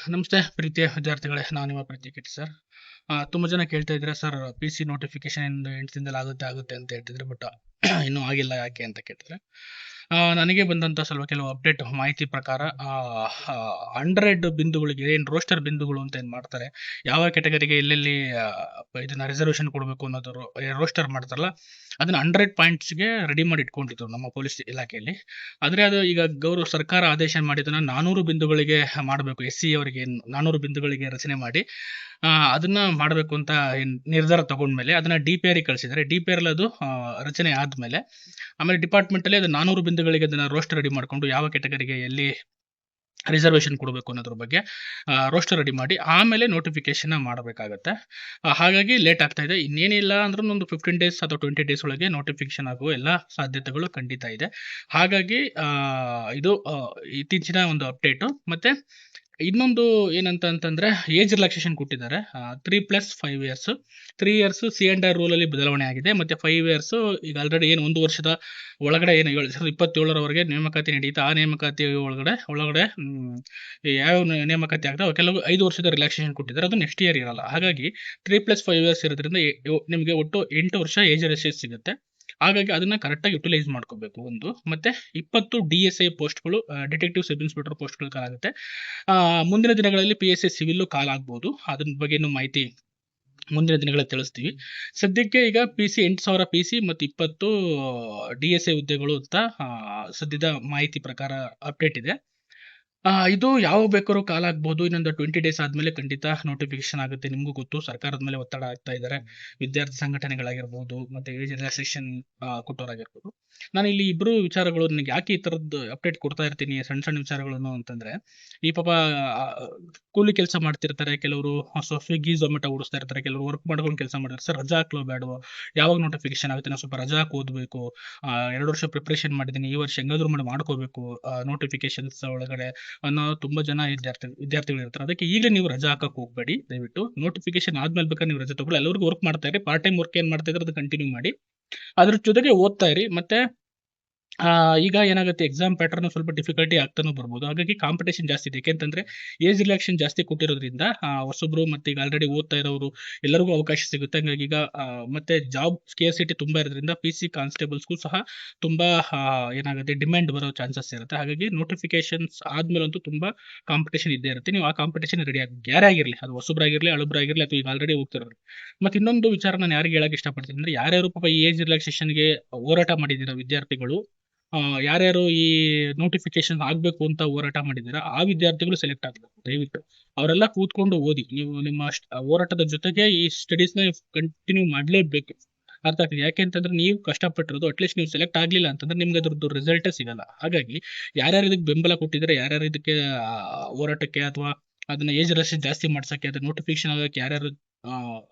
ನಮಸ್ತೆ ಪ್ರೀತಿಯ ವಿದ್ಯಾರ್ಥಿಗಳೇ, ನಾನು ನಿಮ್ಮ ಪ್ರೀತಿ ಕಿಟ್ ಸರ್. ತುಂಬ ಜನ ಕೇಳ್ತಾ ಇದ್ರೆ ಸರ್, ಪಿ ಸಿ ನೋಟಿಫಿಕೇಶನ್ ಇಂದ 8 ದಿನದಲ್ಲಿ ಆಗುತ್ತೆ ಅಂತ ಹೇಳ್ತಿದ್ರೆ, ಬಟ್ ಇನ್ನೂ ಆಗಿಲ್ಲ, ಯಾಕೆ ಅಂತ ಕೇಳ್ತಾರೆ. ನನಗೆ ಬಂದಂಥ ಕೆಲವು ಅಪ್ಡೇಟ್ ಮಾಹಿತಿ ಪ್ರಕಾರ 100 ಬಿಂದುಗಳಿಗೆ ಏನು ರೋಸ್ಟರ್ ಬಿಂದುಗಳು ಅಂತ ಏನು ಮಾಡ್ತಾರೆ, ಯಾವ ಕೆಟಗರಿಗೆ ಎಲ್ಲೆಲ್ಲಿ ಇದನ್ನ ರಿಸರ್ವೇಷನ್ ಕೊಡಬೇಕು ಅನ್ನೋದು ರೋಸ್ಟರ್ ಮಾಡ್ತಾರಲ್ಲ, ಅದನ್ನ 100 ಪಾಯಿಂಟ್ಸ್ಗೆ ರೆಡಿ ಮಾಡಿ ಇಟ್ಕೊಂಡಿದ್ರು ನಮ್ಮ ಪೊಲೀಸ್ ಇಲಾಖೆಯಲ್ಲಿ. ಆದರೆ ಅದು ಈಗ ಸರ್ಕಾರ ಆದೇಶ ಮಾಡಿದ್ದನ್ನ 400 ಬಿಂದುಗಳಿಗೆ ಮಾಡಬೇಕು. SC ಅವರಿಗೆ 400 ಬಿಂದುಗಳಿಗೆ ರಚನೆ ಮಾಡಿ ಅದನ್ನ ಮಾಡಬೇಕು ಅಂತ ನಿರ್ಧಾರ ತಗೊಂಡ್ಮೇಲೆ ಅದನ್ನ DPR ಕಳಿಸಿದ್ದಾರೆ. DPR ಅದು ರಚನೆ ಆದ್ಮೇಲೆ ಆಮೇಲೆ ಡಿಪಾರ್ಟ್ಮೆಂಟ್ ಅಲ್ಲಿ ಅದು 400 ಬಿಂದುಗಳಿಗೆ ಅದನ್ನ ರೋಸ್ಟರ್ ರೆಡಿ ಮಾಡ್ಕೊಂಡು ಯಾವ ಕೆಟಗರಿಗೆ ಎಲ್ಲಿ ರಿಸರ್ವೇಷನ್ ಕೊಡಬೇಕು ಅನ್ನೋದ್ರ ಬಗ್ಗೆ ರೋಸ್ಟರ್ ರೆಡಿ ಮಾಡಿ ಆಮೇಲೆ ನೋಟಿಫಿಕೇಶನ್ ಮಾಡಬೇಕಾಗತ್ತೆ. ಹಾಗಾಗಿ ಲೇಟ್ ಆಗ್ತಾ ಇದೆ. ಇನ್ನೇನಿಲ್ಲ ಅಂದ್ರೂ ಒಂದು 15 ಡೇಸ್ ಅಥವಾ 20 ಡೇಸ್ ಒಳಗೆ ನೋಟಿಫಿಕೇಶನ್ ಆಗುವ ಎಲ್ಲ ಸಾಧ್ಯತೆಗಳು ಖಂಡಿತ ಇದೆ. ಹಾಗಾಗಿ ಇದು ಇತ್ತೀಚಿನ ಒಂದು ಅಪ್ಡೇಟು. ಮತ್ತೆ ಇನ್ನೊಂದು ಏನಂತ ಅಂತಂದ್ರೆ ಏಜ್ ರಿಲ್ಯಾಕ್ಸೇಷನ್ ಕೊಟ್ಟಿದ್ದಾರೆ. 3+5 years. 3 years C&I ರೂಲ್ ಅಲ್ಲಿ ಬದಲಾವಣೆ ಆಗಿದೆ. ಮತ್ತೆ 5 years ಈಗ ಆಲ್ರೆಡಿ ಏನು 1 ವರ್ಷದ ಒಳಗಡೆ ಏನು 2027ರವರೆಗೆ ನೇಮಕಾತಿ ನಡೀತಾ, ಆ ನೇಮಕಾತಿ ಒಳಗಡೆ ಯಾವ ನೇಮಕಾತಿ ಆಗ್ತದೆ ಕೆಲವು 5 ವರ್ಷದ ರಿಲ್ಯಾಕ್ಸೇಷನ್ ಕೊಟ್ಟಿದ್ದಾರೆ. ಅದು ನೆಕ್ಸ್ಟ್ ಇಯರ್ ಇರಲ್ಲ. ಹಾಗಾಗಿ 3+5 years ಇರೋದ್ರಿಂದ ನಿಮಗೆ ಒಟ್ಟು 8 ವರ್ಷ ಏಜ್ ರಿಲ್ಯಾಕ್ಸೇಷನ್ ಸಿಗುತ್ತೆ. ಹಾಗಾಗಿ ಅದನ್ನ ಕರೆಕ್ಟಾಗಿ ಯುಟಿಲೈಸ್ ಮಾಡ್ಕೋಬೇಕು ಒಂದು. ಮತ್ತೆ 20 DSI ಪೋಸ್ಟ್ಗಳು, ಡಿಟೆಕ್ಟಿವ್ ಸಬ್ ಇನ್ಸ್ಪೆಕ್ಟರ್ ಪೋಸ್ಟ್ಗಳು ಕಾಲಾಗುತ್ತೆ. ಮುಂದಿನ ದಿನಗಳಲ್ಲಿ PSI ಸಿವಿಲ್ ಕಾಲಾಗಬಹುದು. ಅದ್ರ ಬಗ್ಗೆ ಇನ್ನೂ ಮಾಹಿತಿ ಮುಂದಿನ ದಿನಗಳಲ್ಲಿ ತಿಳಿಸ್ತೀವಿ. ಸದ್ಯಕ್ಕೆ ಈಗ PC 8,000 PC ಮತ್ತು 20 DSI ಹುದ್ದೆಗಳು ಅಂತ ಸದ್ಯದ ಮಾಹಿತಿ ಪ್ರಕಾರ ಅಪ್ಡೇಟ್ ಇದೆ. ಇದು ಯಾವ ಬೇಕಾದ್ರೂ ಕಾಲ ಆಗ್ಬೋದು. ಇನ್ನೊಂದು 20 ಡೇಸ್ ಆದ್ಮೇಲೆ ಖಂಡಿತ ನೋಟಿಫಿಕೇಶನ್ ಆಗುತ್ತೆ. ನಿಮಗೂ ಗೊತ್ತು, ಸರ್ಕಾರದ ಮೇಲೆ ಒತ್ತಡ ಆಗ್ತಾ ಇದ್ದಾರೆ, ವಿದ್ಯಾರ್ಥಿ ಸಂಘಟನೆಗಳಾಗಿರ್ಬೋದು, ಮತ್ತೆ ಏಜ್ ರಿಲ್ಯಾಕ್ಸೇಷನ್ ಕೊಟ್ಟೋರಾಗಿರ್ಬೋದು. ನಾನು ಇಲ್ಲಿ ಇಬ್ರು ವಿಚಾರಗಳು ನನಗೆ ಯಾಕೆ ಈ ತರದ್ದು ಅಪ್ಡೇಟ್ ಕೊಡ್ತಾ ಇರ್ತೀನಿ, ಸಣ್ಣ ಸಣ್ಣ ವಿಚಾರಗಳನ್ನು ಅಂತಂದ್ರೆ, ಈ ಪಾಪ ಕೂಲಿ ಕೆಲಸ ಮಾಡ್ತಿರ್ತಾರೆ, ಕೆಲವರು ಸ್ವಿಗ್ಗಿ ಝೊಮ್ಯಾಟೊ ಓಡಿಸ್ತಾ ಇರ್ತಾರೆ, ಕೆಲವರು ವರ್ಕ್ ಮಾಡ್ಕೊಂಡು ಕೆಲಸ ಮಾಡ್ತಾರೆ. ಸರ್, ರಜಾ ಹಾಕ್ಲೋ ಬೇಡವೋ, ಯಾವಾಗ ನೋಟಿಫಿಕೇಶನ್ ಆಗುತ್ತೆ, ನಾನು ಸ್ವಲ್ಪ ರಜಾ ಹಾಕಿ ಓದಬೇಕು, 2 ವರ್ಷ ಪ್ರಿಪ್ರೇಷನ್ ಮಾಡಿದ್ದೀನಿ, ಈ ವರ್ಷ ಹೆಂಗಾದ್ರೂ ಮಾಡ್ಕೋಬೇಕು ನೋಟಿಫಿಕೇಶನ್ಸ್ ಒಳಗಡೆ ಅನ್ನೋ ತುಂಬಾ ಜನ ವಿದ್ಯಾರ್ಥಿಗಳು ಇರ್ತಾರೆ. ಅದಕ್ಕೆ ಈಗಲೇ ನೀವು ರಜಾ ಹಾಕಕ್ ಹೋಗ್ಬೇಡಿ. ದಯವಿಟ್ಟು ನೋಟಿಫಿಕೇಶನ್ ಆದ್ಮೇಲೆ ಬೇಕಾದ್ರೆ ನೀವು ರಜೆ ತಗೊಳ್ಳಿ. ಎಲ್ಲರಿಗೂ ವರ್ಕ್ ಮಾಡ್ತಾ ಇರಿ, ಪಾರ್ಟ್ ಟೈಮ್ ವರ್ಕ್ ಏನ್ ಮಾಡ್ತಾ ಇದ್ರೆ ಅದು ಕಂಟಿನ್ಯೂ ಮಾಡಿ, ಅದ್ರ ಜೊತೆಗೆ ಓದ್ತಾ ಇರಿ. ಮತ್ತೆ ಈಗ ಏನಾಗುತ್ತೆ, ಎಕ್ಸಾಮ್ ಪ್ಯಾಟರ್ನ್ ಸ್ವಲ್ಪ ಡಿಫಿಕಲ್ಟಿ ಆಗ್ತಾನೂ ಬರ್ಬೋದು. ಹಾಗಾಗಿ ಕಾಂಪಿಟೇಷನ್ ಜಾಸ್ತಿ ಇದೆ. ಯಾಕೆಂತಂದ್ರೆ ಏಜ್ ರಿಲ್ಯಾಕ್ಸೇಷನ್ ಜಾಸ್ತಿ ಕೊಟ್ಟಿರೋದ್ರಿಂದ ಹೊಸಬ್ರು ಮತ್ತೆ ಈಗ ಆಲ್ರೆಡಿ ಓದ್ತಾ ಇರೋರು ಎಲ್ಲರಿಗೂ ಅವಕಾಶ ಸಿಗುತ್ತೆ. ಹಂಗಾಗಿ ಈಗ ಮತ್ತೆ ಜಾಬ್ ಸ್ಕೇರ್ಸಿಟಿ ತುಂಬಾ ಇರೋದ್ರಿಂದ PC ಕಾನ್ಸ್ಟೇಬಲ್ಸ್ಗೂ ಸಹ ತುಂಬಾ ಏನಾಗುತ್ತೆ, ಡಿಮ್ಯಾಂಡ್ ಬರೋ ಚಾನ್ಸಸ್ ಇರುತ್ತೆ. ಹಾಗಾಗಿ ನೋಟಿಫಿಕೇಶನ್ಸ್ ಆದ್ಮೇಲಂತೂ ತುಂಬಾ ಕಾಂಪಿಟೇಷನ್ ಇದ್ದೇ ಇರುತ್ತೆ. ನೀವು ಆ ಕಾಂಪಿಟೇಷನ್ ರೆಡಿ ಆಗಿ, ಯಾರೇ ಆಗಿರಲಿ, ಅದು ಹೊಸಬ್ರಾಗಿರ್ಲಿ, ಹಳಬ್ರಾಗಿರ್ಲಿ, ಅಥವಾ ಈಗ ಆಲ್ರೆಡಿ ಹೋಗ್ತಿರೋರು. ಮತ್ತೆ ಇನ್ನೊಂದು ವಿಚಾರ ನಾನು ಯಾರಿಗೆ ಹೇಳಕ್ ಇಷ್ಟಪಡ್ತೀನಿ ಅಂದ್ರೆ, ಯಾರ್ಯಾರು ಪಾಪ ಈ ಏಜ್ ರಿಲ್ಯಾಕ್ಸೇಷನ್ಗೆ ಹೋರಾಟ ಮಾಡಿದಿರೋ ವಿದ್ಯಾರ್ಥಿಗಳು, ಯಾರ್ಯಾರು ಈ ನೋಟಿಫಿಕೇಶನ್ ಆಗ್ಬೇಕು ಅಂತ ಹೋರಾಟ ಮಾಡಿದ್ದೀರಾ, ಆ ವಿದ್ಯಾರ್ಥಿಗಳು ಸೆಲೆಕ್ಟ್ ಆಗ್ಬೇಕು. ದಯವಿಟ್ಟು ಅವರೆಲ್ಲ ಕೂತ್ಕೊಂಡು ಓದಿ. ನೀವು ನಿಮ್ಮ ಹೋರಾಟದ ಜೊತೆಗೆ ಈ ಸ್ಟಡೀಸ್ನ ಕಂಟಿನ್ಯೂ ಮಾಡಲೇಬೇಕು. ಅರ್ಥ ಆಗ್ತದೆ? ಯಾಕೆ ಅಂತಂದ್ರೆ ನೀವು ಕಷ್ಟಪಟ್ಟಿರೋದು, ಅಟ್ಲೀಸ್ಟ್ ನೀವು ಸೆಲೆಕ್ಟ್ ಆಗ್ಲಿಲ್ಲ ಅಂತಂದ್ರೆ ನಿಮ್ಗೆ ಅದ್ರದ್ದು ರಿಸಲ್ಟೇ ಸಿಗಲ್ಲ. ಹಾಗಾಗಿ ಯಾರ್ಯಾರು ಇದಕ್ಕೆ ಬೆಂಬಲ ಕೊಟ್ಟಿದ್ದಾರೆ, ಯಾರ್ಯಾರು ಇದಕ್ಕೆ ಹೋರಾಟಕ್ಕೆ ಅಥವಾ ಅದನ್ನ ಏಜ್ ರಿಲ್ಯಾಕ್ಸೇಷನ್ ಜಾಸ್ತಿ ಮಾಡ್ಸಕ್ಕೆ, ಅದ್ರ ನೋಟಿಫಿಕೇಶನ್ ಆಗಕ್ಕೆ ಯಾರ್ಯಾರು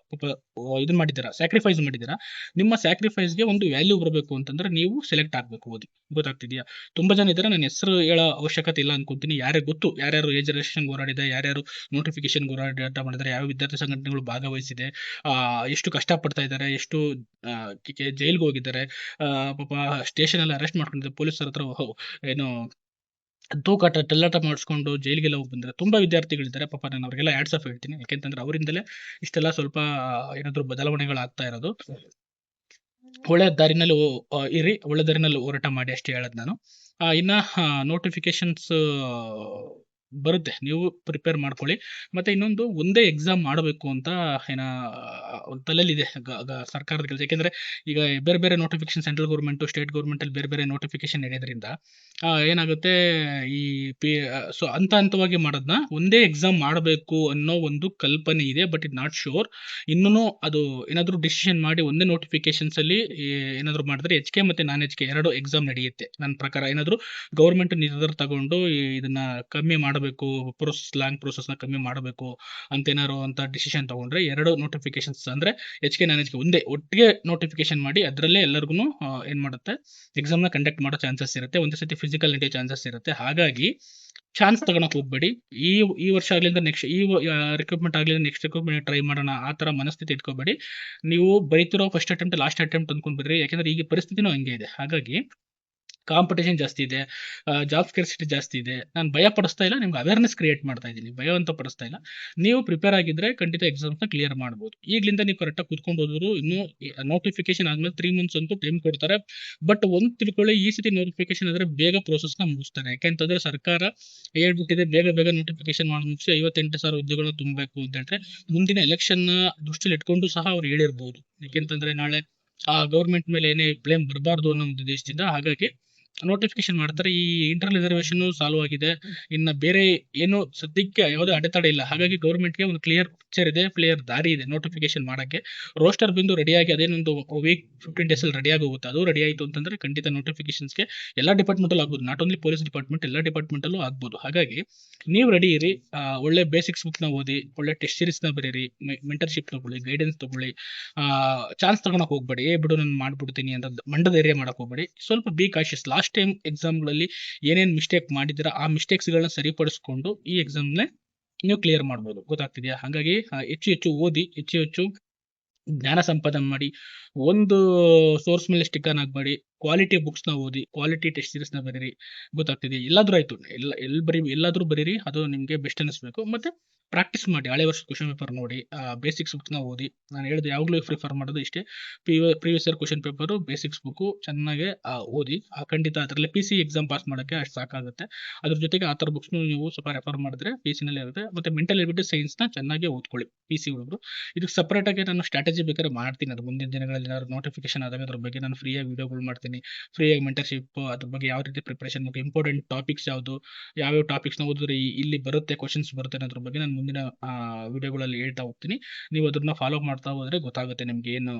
ಇದನ್ನ ಮಾಡಿದ್ದೀರಾ, ಸ್ಯಾಕ್ರಿಫೈಸ್ ಮಾಡಿದ್ದೀರಾ, ನಿಮ್ಮ ಸ್ಯಾಕ್ರಿಫೈಸ್ಗೆ ಒಂದು ವ್ಯಾಲ್ಯೂ ಬರಬೇಕು ಅಂತಂದ್ರೆ ನೀವು ಸೆಲೆಕ್ಟ್ ಆಗ್ಬೇಕು. ಓದಿ. ಗೊತ್ತಾಗ್ತಿದೆಯಾ? ತುಂಬಾ ಜನ ಇದ್ದಾರೆ, ನನ್ನ ಹೆಸರು ಹೇಳೋ ಅವಶ್ಯಕತೆ ಇಲ್ಲ ಅನ್ಕೊಂತೀನಿ. ಯಾರೇ ಗೊತ್ತು ಯಾರ್ಯಾರು ಏಜ್ ರಿಲ್ಯಾಕ್ಸೇಷನ್ ಹೋರಾಡಿದೆ, ಯಾರ್ಯಾರು ನೋಟಿಫಿಕೇಶನ್ ಹೋರಾಟ ಮಾಡಿದ್ದಾರೆ, ಯಾವ ವಿದ್ಯಾರ್ಥಿ ಸಂಘಟನೆಗಳು ಭಾಗವಹಿಸಿದೆ, ಎಷ್ಟು ಕಷ್ಟಪಡ್ತಾ ಇದ್ದಾರೆ, ಎಷ್ಟು ಜೈಲ್ಗೆ ಹೋಗಿದ್ದಾರೆ, ಪಾಪ ಸ್ಟೇಷನ್ ಎಲ್ಲ ಅರೆಸ್ಟ್ ಮಾಡ್ಕೊಂಡಿದ್ದಾರೆ, ಪೊಲೀಸರ ಹತ್ರ ಏನು ತೂಕಾಟ ಟೆಲ್ಲಾಟ ಮಾಡಿಸ್ಕೊಂಡು ಜೈಲಿಗೆಲ್ಲ ಹೋಗಿ ಬಂದರೆ ತುಂಬಾ ವಿದ್ಯಾರ್ಥಿಗಳಿದ್ದಾರೆ. ಪಾಪ ನಾನು ಅವ್ರಿಗೆಲ್ಲ ಹ್ಯಾಟ್ಸ್ ಆಫ್ ಹೇಳ್ತೀನಿ. ಯಾಕೆಂತಂದ್ರೆ ಅವರಿಂದಲೇ ಇಷ್ಟೆಲ್ಲ ಸ್ವಲ್ಪ ಏನಾದ್ರು ಬದಲಾವಣೆಗಳು ಆಗ್ತಾ ಇರೋದು. ಒಳ್ಳೆ ದಾರಿನಲ್ಲಿ ಇರಿ, ಒಳ್ಳೆ ದಾರಿನಲ್ಲಿ ಹೋರಾಟ ಮಾಡಿ, ಅಷ್ಟೇ ಹೇಳೋದು ನಾನು. ಇನ್ನ ನೋಟಿಫಿಕೇಶನ್ಸ್ ಬರುತ್ತೆ, ನೀವು ಪ್ರಿಪೇರ್ ಮಾಡ್ಕೊಳ್ಳಿ. ಮತ್ತೆ ಇನ್ನೊಂದು, ಒಂದೇ ಎಕ್ಸಾಮ್ ಮಾಡಬೇಕು ಅಂತ ತಲೆಯಲ್ಲಿದೆ ಸರ್ಕಾರದ ಕೆಲಸ. ಯಾಕೆಂದ್ರೆ ಈಗ ಬೇರೆ ಬೇರೆ notification, central government, state government ಅಲ್ಲಿ ಬೇರೆ ಬೇರೆ ನೋಟಿಫಿಕೇಶನ್ ನಡೆಯೋದ್ರಿಂದ ಏನಾಗುತ್ತೆ, ಈ ಹಂತವಾಗಿ ಮಾಡೋದನ್ನ ಒಂದೇ ಎಕ್ಸಾಮ್ ಮಾಡಬೇಕು ಅನ್ನೋ ಒಂದು ಕಲ್ಪನೆ ಇದೆ. But it not sure. ಇನ್ನೂ ಅದು ಏನಾದರೂ ಡಿಸಿಷನ್ ಮಾಡಿ ಒಂದೇ ನೋಟಿಫಿಕೇಶನ್ಸ್ ಅಲ್ಲಿ ಏನಾದ್ರು ಮಾಡಿದ್ರೆ HK ಮತ್ತೆ ನಾನ್ HK 2 ಎಕ್ಸಾಮ್ ನಡೆಯುತ್ತೆ. ನನ್ನ ಪ್ರಕಾರ ಏನಾದ್ರು ಗೌರ್ಮೆಂಟ್ ನಿರ್ಧಾರ ತಗೊಂಡು ಇದನ್ನ ಕಮ್ಮಿ ಮಾಡಬೇಕು, ಲಾಂಗ್ ಪ್ರೋಸೆಸ್ನ ಕಮ್ಮಿ ಮಾಡಬೇಕು ಅಂತೇನಾರು ಅಂತ ಡಿಸಿಷನ್ ತಗೊಂಡ್ರೆ 2 ನೋಟಿಫಿಕೇಶನ್ಸ್ ಅಂದ್ರೆ HK ನಾನ್ HK ಒಂದೇ ಒಟ್ಟಿಗೆ ನೋಟಿಫಿಕೇಶನ್ ಮಾಡಿ ಅದರಲ್ಲೇ ಎಲ್ಲರಿಗೂ ಏನ್ ಮಾಡುತ್ತೆ, ಎಕ್ಸಾಮ್ನ ಕಂಡಕ್ಟ್ ಮಾಡೋ ಚಾನ್ಸಸ್ ಇರುತ್ತೆ. ಒಂದೇ ಸತಿ ಫಿಸಿಕಲ್ ನಡೆಯೋ ಚಾನ್ಸಸ್ ಇರುತ್ತೆ. ಹಾಗಾಗಿ ಚಾನ್ಸ್ ತಗೊಳಕ್ ಹೋಗ್ಬೇಡಿ. ಈ ವರ್ಷ ಆಗ್ಲಿಂದ ನೆಕ್ಸ್ಟ್ ರಿಕ್ರೂಟ್ಮೆಂಟ್ ಆಗ್ಲಿಂದ ನೆಕ್ಸ್ಟ್ ರಿಕ್ರೂಟ್ಮೆಂಟ್ ಟ್ರೈ ಮಾಡೋಣ, ಆ ತರ ಮನಸ್ಥಿತಿ ಇಟ್ಕೋಬೇಡಿ. ನೀವು ಬರೀತಿರೋ ಫಸ್ಟ್ ಅಟೆಂಪ್ಟ್ ಲಾಸ್ಟ್ ಅಟೆಂಪ್ಟ್ ಅಂದ್ಕೊಂಡ್ಬಿಡ್ರಿ. ಯಾಕೆಂದ್ರೆ ಈಗ ಪರಿಸ್ಥಿತಿನೂ ಹಂಗೆ ಇದೆ. ಹಾಗಾಗಿ ಕಾಂಪಿಟೇಷನ್ ಜಾಸ್ತಿ ಇದೆ, ಜಾಬ್ ಸ್ಕೇರ್ಸಿಟಿ ಜಾಸ್ತಿ ಇದೆ. ನಾನು ಭಯ ಪಡಿಸ್ತಾ ಇಲ್ಲ, ನಿಮ್ಗೆ ಅವೇರ್ನೆಸ್ ಕ್ರಿಯೇಟ್ ಮಾಡ್ತಾ ಇದ್ದೀನಿ, ಭಯ ಅಂತ ಪಡಿಸ್ತಾ ಇಲ್ಲ. ನೀವು ಪ್ರಿಪೇರ್ ಆಗಿದ್ರೆ ಖಂಡಿತ ಎಕ್ಸಾಮ್ಸ್ನ ಕ್ಲಿಯರ್ ಮಾಡ್ಬೋದು. ಈಗಲಿಂದ ನೀವು ಕರೆಕ್ಟಾಗಿ ಕುತ್ಕೊಂಡು ಹೋದ್ರು ಇನ್ನೂ ನೋಟಿಫಿಕೇಶನ್ ಆದ್ಮೇಲೆ 3 ಮಂತ್ಸ್ ಅಂತೂ ಟೈಮ್ ಕೊಡ್ತಾರೆ. ಬಟ್ ಒಂದು ತಿಳ್ಕೊಳ್ಳಿ, ಈ ಸತಿ ನೋಟಿಫಿಕೇಶನ್ ಆದರೆ ಬೇಗ ಪ್ರೋಸೆಸ್ನ ಮುಗಿಸ್ತಾರೆ. ಯಾಕೆಂತಂದ್ರೆ ಸರ್ಕಾರ ಹೇಳ್ಬಿಟ್ಟಿದೆ, ಬೇಗ ಬೇಗ ನೋಟಿಫಿಕೇಶನ್ ಮಾಡಿ ಮುಗಿಸಿ 58,000 ಹುದ್ದೆಗಳನ್ನ ತುಂಬಬೇಕು ಅಂತ ಹೇಳಿದ್ರೆ ಮುಂದಿನ ಎಲೆಕ್ಷನ್ ದೃಷ್ಟಿಲಿ ಇಟ್ಕೊಂಡು ಸಹ ಅವ್ರು ಹೇಳಿರ್ಬೋದು. ಯಾಕೆಂತಂದ್ರೆ ನಾಳೆ ಆ ಗೌರ್ಮೆಂಟ್ ಮೇಲೆ ಏನೇ ಬ್ಲೇಮ್ ಬರಬಾರ್ದು ಅನ್ನೋ ಒಂದು ಉದ್ದೇಶದಿಂದ ಹಾಗಾಗಿ ನೋಟಿಫಿಕೇಶನ್ ಮಾಡ್ತಾರೆ. ಈ ಇಂಟರ್ ರಿಸರ್ವೇಶನ್ ಸಾಲ್ವ್ ಆಗಿದೆ, ಇನ್ನು ಬೇರೆ ಏನು ಸದ್ಯಕ್ಕೆ ಯಾವುದೇ ಅಡೆತಡೆ ಇಲ್ಲ. ಹಾಗಾಗಿ ಗೌರ್ಮೆಂಟ್ಗೆ ಒಂದು ಕ್ಲಿಯರ್ ಪಿಕ್ಚರ್ ಇದೆ, ಕ್ಲಿಯರ್ ದಾರಿ ಇದೆ ನೋಟಿಫಿಕೇಶನ್ ಮಾಡೋಕ್ಕೆ. ರೋಸ್ಟರ್ ಬಿಂದು ರೆಡಿಯಾಗಿ ಅದೇನೊಂದು ವೀಕ್ 15 ಡೇಸಲ್ಲಿ ರೆಡಿಯಾಗಿ ಹೋಗುತ್ತೆ. ಅದು ರೆಡಿ ಆಯಿತು ಅಂತಂದ್ರೆ ಖಂಡಿತ ನೋಟಿಫಿಕೇಶನ್ಸ್ಗೆ ಎಲ್ಲ ಡಿಪಾರ್ಟ್ಮೆಂಟಲ್ಲೂ ಆಗ್ಬೋದು, ನಾಟ್ ಓನ್ಲಿ ಪೊಲೀಸ್ ಡಿಪಾರ್ಟ್ಮೆಂಟ್, ಎಲ್ಲ ಡಿಪಾರ್ಟ್ಮೆಂಟಲ್ಲೂ ಆಗ್ಬೋದು. ಹಾಗಾಗಿ ನೀವು ರೆಡಿ ಇರಿ, ಒಳ್ಳೆ ಬೇಸಿಕ್ಸ್ ಬುಕ್ನ ಓದಿ, ಒಳ್ಳೆ ಟೆಸ್ಟ್ ಸೀರೀಸ್ನ ಬರೀರಿ, ಮೆಂಟರ್ಶಿಪ್ ತಗೊಳ್ಳಿ, ಗೈಡೆನ್ಸ್ ತಗೊಳ್ಳಿ. ಚಾನ್ಸ್ ತಗೊಳಕ್ ಹೋಗ್ಬೇಡಿ, ಬಿಡು ನಾನು ಮಾಡ್ಬಿಡ್ತೀನಿ ಅಂತ ಮಂಡದ ಏರಿಯಾ ಮಾಡಕ್ ಹೋಗ್ಬೇಡಿ. ಸ್ವಲ್ಪ ಬಿ ಕಾಶಿಯಸ್. ಲಾಸ್ಟ್ ಟೈಮ್ ಎಕ್ಸಾಮ್ಗಳಲ್ಲಿ ಏನೇನು ಮಿಸ್ಟೇಕ್ ಮಾಡಿದ್ದೀರಾ ಆ ಮಿಸ್ಟೇಕ್ಸ್ಗಳನ್ನ ಸರಿಪಡಿಸ್ಕೊಂಡು ಈ ಎಕ್ಸಾಮ್ನೇ ನೀವು ಕ್ಲಿಯರ್ ಮಾಡ್ಬೋದು. ಗೊತ್ತಾಗ್ತಿದೆಯಾ? ಹಾಗಾಗಿ ಹೆಚ್ಚು ಹೆಚ್ಚು ಓದಿ, ಹೆಚ್ಚು ಹೆಚ್ಚು ಜ್ಞಾನ ಸಂಪಾದನೆ ಮಾಡಿ, ಒಂದು ಸೋರ್ಸ್ ಮೇಲೆ ಸ್ಟಿಕ್ ಆನ್ ಆಗಬೇಡಿ. ಕ್ವಾಲಿಟಿ ಬುಕ್ಸ್ನ ಓದಿ, ಕ್ವಾಲಿಟಿ ಟೆಸ್ಟ್ ಸೀರೀಸ್ನ ಬರೀರಿ. ಗೊತ್ತಾಗ್ತಿದೆ? ಎಲ್ಲಾದರೂ ಆಯಿತು, ಎಲ್ಲಾದರೂ ಬರೀರಿ, ಅದು ನಿಮಗೆ ಬೆಸ್ಟ್ ಅನ್ನಿಸ್ಬೇಕು. ಮತ್ತು ಪ್ರಾಕ್ಟೀಸ್ ಮಾಡಿ, ಹಳೆ ವರ್ಷ ಕ್ವಶನ್ ಪೇಪರ್ ನೋಡಿ, ಬೇಸಿಕ್ಸ್ ಬುಕ್ನ ಓದಿ. ನಾನು ಹೇಳಿದೆ, ಯಾವಾಗಲೂ ಪ್ರಿಫರ್ ಮಾಡೋದು ಇಷ್ಟೇ, previous year question paper, basics book ಚೆನ್ನಾಗಿ ಓದಿ. ಖಂಡಿತ ಅದರಲ್ಲಿ PC ಎಕ್ಸಾಮ್ ಪಾಸ್ ಮಾಡೋಕ್ಕೆ ಅಷ್ಟು ಸಾಕಾಗುತ್ತೆ. ಅದ್ರ ಜೊತೆಗೆ ಆ ಥರ ಬುಕ್ಸ್ನು ನೀವು ಸ್ವಲ್ಪ ರೆಫರ್ ಮಾಡಿದ್ರೆ PC-ನಲ್ಲಿ ಇರುತ್ತೆ. ಮತ್ತು ಮೆಂಟಲ್ ಎಬಿಲಿಟಿ ಸೈನ್ಸ್ನ ಚೆನ್ನಾಗಿ ಓದ್ಕೊಳ್ಳಿ PC ಹುಡುಗರು. ಇದಕ್ಕೆ ಸಪ್ರೇಟಾಗಿ ನಾನು ಸ್ಟ್ರಾಟಜಿ ಬೇಕಾದ್ರೆ ಮಾಡ್ತೀನಿ. ಅದು ಮುಂದಿನ ದಿನಗಳಲ್ಲಿ ಏನಾದ್ರು ನೋಟಿಫಿಕೇಶನ್ ಆದಾಗ ಅದ್ರ ಬಗ್ಗೆ ನಾನು ಫ್ರೀಯಾಗಿ ವೀಡಿಯೋಗಳು ಮಾಡ್ತೀನಿ. ಫ್ರೀಯಾಗಿ ಮೆಂಟರ್ಶಿಪ್, ಅದ್ರ ಬಗ್ಗೆ ಯಾವ ರೀತಿ ಪ್ರಿಪ್ರೇಷನ್ ಬಗ್ಗೆ, ಇಂಪಾರ್ಟೆಂಟ್ ಟಾಪಿಕ್ಸ್ ಯಾವುದು, ಯಾವ್ಯಾವ ಟಾಪಿಕ್ಸ್ನ ಓದಿದ್ರೆ ಇಲ್ಲಿ ಬರುತ್ತೆ, ಕ್ವಶನ್ಸ್ ಬರುತ್ತೆ ಅನ್ನೋದ್ರ ಬಗ್ಗೆ ನಾನು ಮುಂದಿನ ವಿಡಿಯೋಗಳಲ್ಲಿ ಹೇಳ್ತಾ ಹೋಗ್ತೀನಿ. ನೀವು ಅದನ್ನ ಫಾಲೋ ಮಾಡ್ತಾ ಹೋದ್ರೆ ಗೊತ್ತಾಗುತ್ತೆ ನಿಮ್ಗೆ ಏನು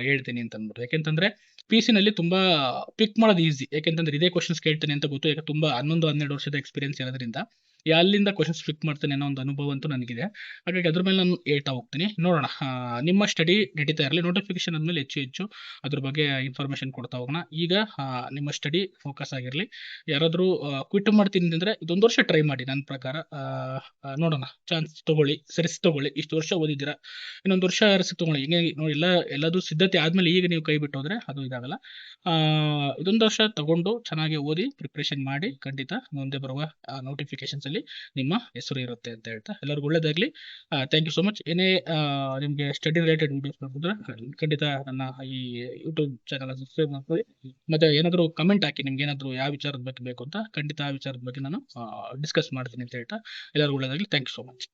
ಹೇಳ್ತೀನಿ ಅಂತ ಅಂದ್ಬಿಟ್ಟು. ಯಾಕೆಂತಂದ್ರೆ PC-ನಲ್ಲಿ ತುಂಬಾ ಪಿಕ್ ಮಾಡೋದು ಈಸಿ. ಯಾಕೆಂತಂದ್ರೆ ಇದೇ ಕ್ವಶನ್ಸ್ ಕೇಳ್ತೇನೆ ಅಂತ ಗೊತ್ತು. ಯಾಕೆ ತುಂಬಾ 11-12 ವರ್ಷದ ಎಕ್ಸ್ಪೀರಿಯನ್ಸ್ ಇರೋದ್ರಿಂದ ಅಲ್ಲಿಂದ ಕ್ವಶನ್ಸ್ ಪಿಕ್ ಮಾಡ್ತೇನೆ ಅನ್ನೋ ಒಂದು ಅನುಭವ ಅಂತೂ ನನಗಿದೆ. ಹಾಗಾಗಿ ಅದ್ರ ಮೇಲೆ ನಾನು ಹೇಳ್ತಾ ಹೋಗ್ತೀನಿ. ನೋಡೋಣ, ನಿಮ್ಮ ಸ್ಟಡಿ ನಡೀತಾ ಇರಲಿ. ನೋಟಿಫಿಕೇಶನ್ ಆದಮೇಲೆ ಹೆಚ್ಚು ಹೆಚ್ಚು ಅದ್ರ ಬಗ್ಗೆ ಇನ್ಫಾರ್ಮೇಷನ್ ಕೊಡ್ತಾ ಹೋಗೋಣ. ಈಗ ನಿಮ್ಮ ಸ್ಟಡಿ ಫೋಕಸ್ ಆಗಿರಲಿ. ಯಾರಾದರೂ ಕ್ವಿಟ್ ಮಾಡ್ತೀನಿ ಅಂದರೆ ಇದೊಂದು ವರ್ಷ ಟ್ರೈ ಮಾಡಿ. ನನ್ನ ಪ್ರಕಾರ ನೋಡೋಣ, ಚಾನ್ಸ್ ತೊಗೊಳ್ಳಿ, ಸರಿಸಿ ತೊಗೊಳ್ಳಿ. ಇಷ್ಟು ವರ್ಷ ಓದಿದ್ದೀರಾ, ಇನ್ನೊಂದು ವರ್ಷ ರಿಸ್ಕ್ ತೊಗೊಳ್ಳಿ. ಹಿಂಗೆ ನೋಡಿ, ಎಲ್ಲದೂ ಸಿದ್ಧತೆ ಆದಮೇಲೆ ಈಗ ನೀವು ಕೈ ಬಿಟ್ಟು ಹೋದರೆ ಅದು ಇದಾಗಲ್ಲ. ಇದೊಂದು ವರ್ಷ ತಗೊಂಡು ಚೆನ್ನಾಗಿ ಓದಿ, ಪ್ರಿಪ್ರೇಷನ್ ಮಾಡಿ. ಖಂಡಿತ ಮುಂದೆ ಬರುವ ನೋಟಿಫಿಕೇಶನ್ಸಲ್ಲಿ ನಿಮ್ಮ ಹೆಸರು ಇರುತ್ತೆ ಅಂತ ಹೇಳ್ತಾ ಎಲ್ಲರಿಗೂ ಒಳ್ಳೇದಾಗಲಿ. Thank you so much. ಏನೇ ನಿಮಗೆ ಸ್ಟಡಿ ರಿಲೇಟೆಡ್ ವೀಡಿಯೋಸ್ ನೋಡಿದ್ರೆ ಖಂಡಿತ ನನ್ನ ಈ ಯೂಟ್ಯೂಬ್ ಚಾನಲ್ ಸಬ್ಸ್ಕ್ರೈಬ್ ಮಾಡ್ಕೊಳ್ಳಿ. ಮತ್ತು ಏನಾದರೂ ಕಮೆಂಟ್ ಹಾಕಿ, ನಿಮ್ಗೆ ಏನಾದರೂ ಯಾವ ವಿಚಾರದ ಬಗ್ಗೆ ಬೇಕು ಅಂತ. ಖಂಡಿತ ಆ ವಿಚಾರದ ಬಗ್ಗೆ ನಾನು ಡಿಸ್ಕಸ್ ಮಾಡ್ತೀನಿ ಅಂತ ಹೇಳ್ತಾ ಎಲ್ಲರಿಗೂ ಒಳ್ಳೇದಾಗಲಿ. Thank you so much.